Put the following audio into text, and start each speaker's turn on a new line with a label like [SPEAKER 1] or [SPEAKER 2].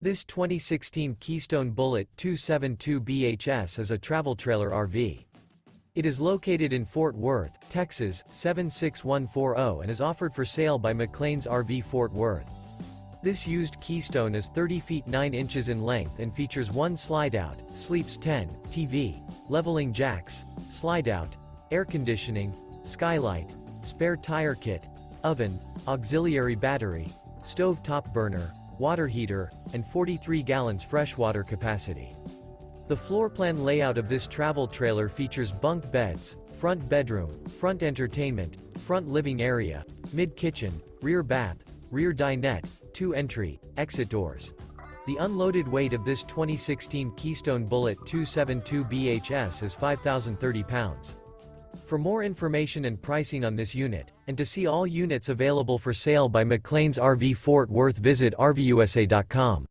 [SPEAKER 1] This 2016 Keystone Bullet 272 BHS is a travel trailer RV. It is located in Fort Worth, Texas, 76140 and is offered for sale by McClain's RV Fort Worth. This used Keystone is 30 feet 9 inches in length and features one slide-out, sleeps 10, TV, leveling jacks, slide-out, air conditioning, skylight, spare tire kit, oven, auxiliary battery, stove top burner, water heater, and 43 gallons freshwater capacity. The floor plan layout of this travel trailer features bunk beds, front bedroom, front entertainment, front living area, mid-kitchen, rear bath, rear dinette, 2 entry, exit doors. The unloaded weight of this 2016 Keystone Bullet 272 BHS is 5,030 pounds. For more information and pricing on this unit, and to see all units available for sale by McClain's RV Fort Worth, visit RVUSA.com.